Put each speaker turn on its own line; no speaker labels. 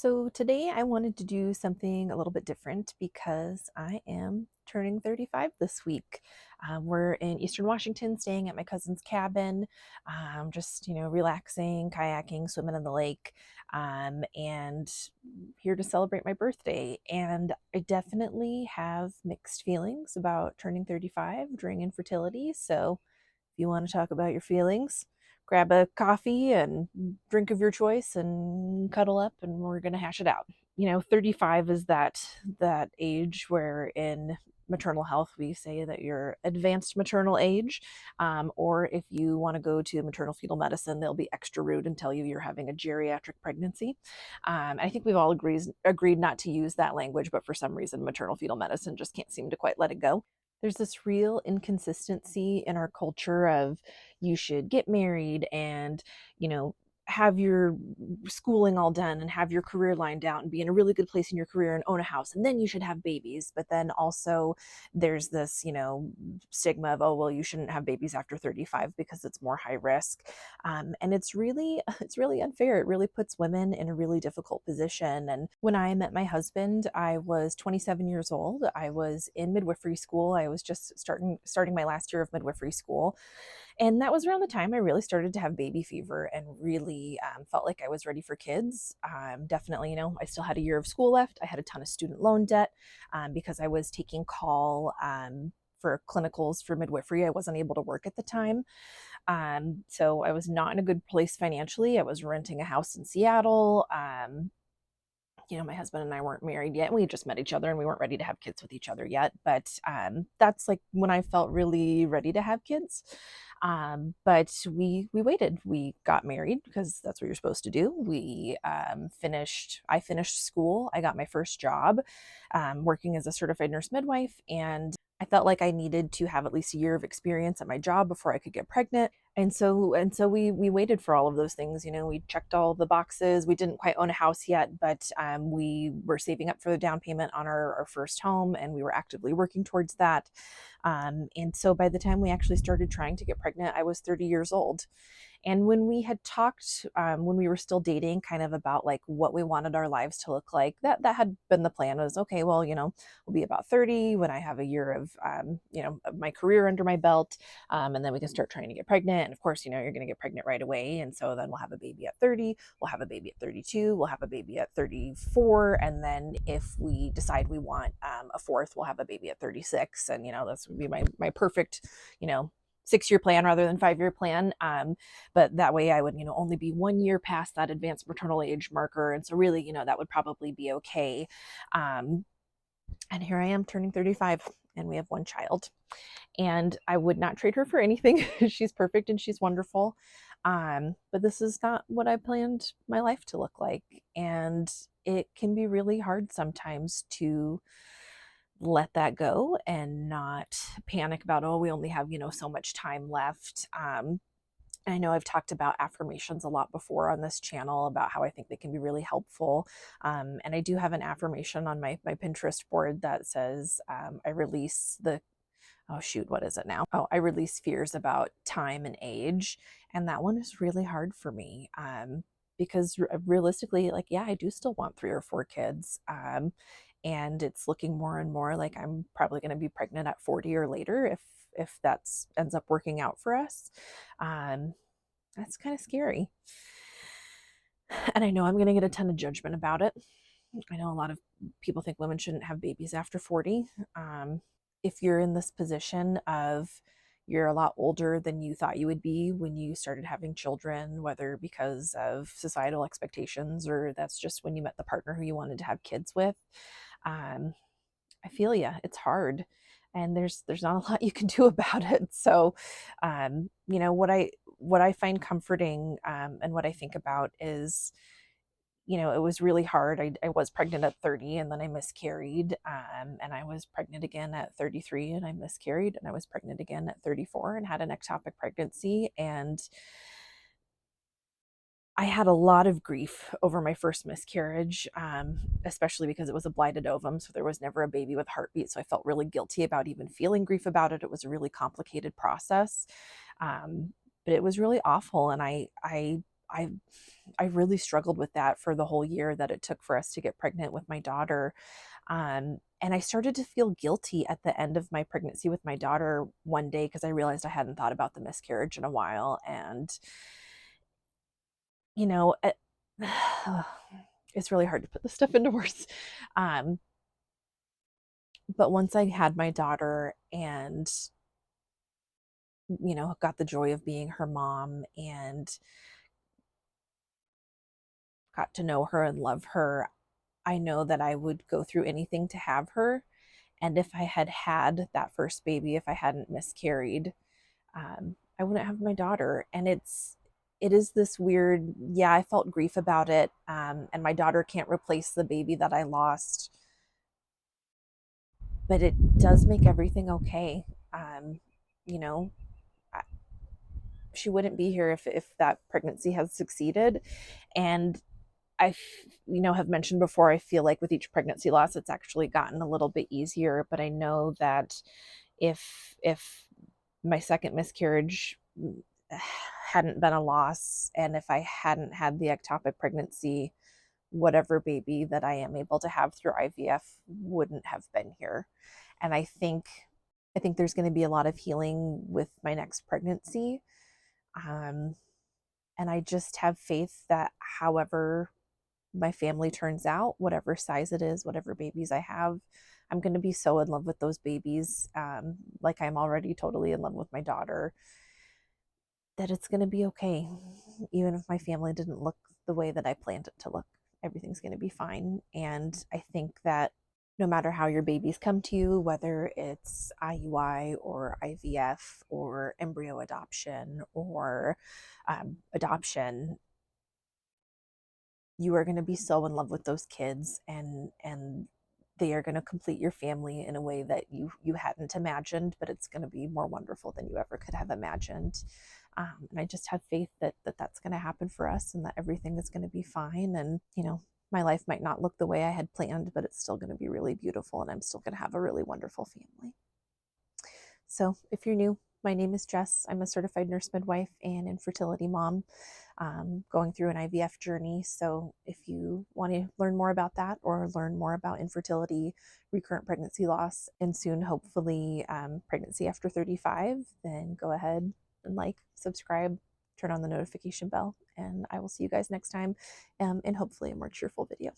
So today I wanted to do something a little bit different because I am turning 35 this week. We're in Eastern Washington, staying at my cousin's cabin, just, relaxing, kayaking, swimming in the lake, and here to celebrate my birthday. And I definitely have mixed feelings about turning 35 during infertility. So if you want to talk about your feelings, grab a coffee and drink of your choice and cuddle up and we're going to hash it out. 35 is that age where in maternal health we say that you're advanced maternal age, or if you want to go to maternal fetal medicine, they'll be extra rude and tell you you're having a geriatric pregnancy. I think we've all agreed not to use that language, but for some reason maternal fetal medicine just can't seem to quite let it go. There's this real inconsistency in our culture of you should get married and, have your schooling all done and have your career lined out and be in a really good place in your career and own a house. And then you should have babies. But then also there's this, stigma of, oh, well, you shouldn't have babies after 35 because it's more high risk. And it's really, it's really unfair. It really puts women in a really difficult position. And when I met my husband, I was 27 years old. I was in midwifery school. I was just starting my last year of midwifery school. And that was around the time I really started to have baby fever and really felt like I was ready for kids. Definitely, I still had a year of school left. I had a ton of student loan debt because I was taking call for clinicals for midwifery. I wasn't able to work at the time. So I was not in a good place financially. I was renting a house in Seattle. My husband and I weren't married yet. We just met each other and we weren't ready to have kids with each other yet. But that's like when I felt really ready to have kids. But we waited. We got married because that's what you're supposed to do. I finished school. I got my first job working as a certified nurse midwife. And I felt like I needed to have at least a year of experience at my job before I could get pregnant. And so we waited for all of those things. We checked all the boxes. We didn't quite own a house yet, but we were saving up for the down payment on our first home, and we were actively working towards that. And so by the time we actually started trying to get pregnant, I was 30 years old. And when we had talked, when we were still dating, kind of about like what we wanted our lives to look like, that had been the plan. Was okay. Well, we'll be about 30 when I have a year of my career under my belt, and then we can start trying to get pregnant. And of course, you're going to get pregnant right away, and so then we'll have a baby at 30. We'll have a baby at 32. We'll have a baby at 34, and then if we decide we want a fourth, we'll have a baby at 36. And that's would be my perfect, 6-year plan rather than 5-year plan. But that way I would, only be 1 year past that advanced maternal age marker. And so really, that would probably be okay. And here I am turning 35 and we have one child. And I would not trade her for anything. She's perfect and she's wonderful. But this is not what I planned my life to look like. And it can be really hard sometimes to let that go and not panic about, oh, we only have, so much time left. I know I've talked about affirmations a lot before on this channel about how I think they can be really helpful. And I do have an affirmation on my Pinterest board that says, I release oh shoot, what is it now? Oh, I release fears about time and age. And that one is really hard for me. Because realistically, like, yeah, I do still want 3 or 4 kids. And it's looking more and more like I'm probably going to be pregnant at 40 or later if that's ends up working out for us. That's kind of scary. And I know I'm going to get a ton of judgment about it. I know a lot of people think women shouldn't have babies after 40. If you're in this position of you're a lot older than you thought you would be when you started having children, whether because of societal expectations or that's just when you met the partner who you wanted to have kids with, I feel you. It's hard, and there's not a lot you can do about it. So, what I find comforting, and what I think about is, it was really hard. I was pregnant at 30 and then I miscarried, and I was pregnant again at 33 and I miscarried, and I was pregnant again at 34 and had an ectopic pregnancy. And I had a lot of grief over my first miscarriage, especially because it was a blighted ovum. So there was never a baby with heartbeat. So I felt really guilty about even feeling grief about it. It was a really complicated process. But it was really awful. And I I really struggled with that for the whole year that it took for us to get pregnant with my daughter. And I started to feel guilty at the end of my pregnancy with my daughter one day because I realized I hadn't thought about the miscarriage in a while. And, you know, it's really hard to put this stuff into words. Um, but once I had my daughter and, got the joy of being her mom and got to know her and love her, I know that I would go through anything to have her. And if I had had that first baby, if I hadn't miscarried, I wouldn't have my daughter. And it is this weird, yeah, I felt grief about it. And my daughter can't replace the baby that I lost, but it does make everything okay. Um, you know, she wouldn't be here if that pregnancy had succeeded. And I, have mentioned before, I feel like with each pregnancy loss, it's actually gotten a little bit easier. But I know that if my second miscarriage hadn't been a loss, and if I hadn't had the ectopic pregnancy, whatever baby that I am able to have through IVF wouldn't have been here. And I think there's going to be a lot of healing with my next pregnancy. Um, and I just have faith that however my family turns out, whatever size it is, whatever babies I have, I'm going to be so in love with those babies, like I'm already totally in love with my daughter, that it's going to be okay. Even if my family didn't look the way that I planned it to look, everything's going to be fine. And I think that no matter how your babies come to you, whether it's IUI or IVF or embryo adoption or adoption, you are going to be so in love with those kids, and they are going to complete your family in a way that you hadn't imagined, but it's going to be more wonderful than you ever could have imagined. And I just have faith that that's going to happen for us, and that everything is going to be fine. And my life might not look the way I had planned, but it's still going to be really beautiful, and I'm still going to have a really wonderful family. So if you're new, my name is Jess. I'm a certified nurse midwife and infertility mom, going through an IVF journey. So if you want to learn more about that, or learn more about infertility, recurrent pregnancy loss, and soon, hopefully, pregnancy after 35, then go ahead and subscribe, turn on the notification bell, and I will see you guys next time, in hopefully a more cheerful video.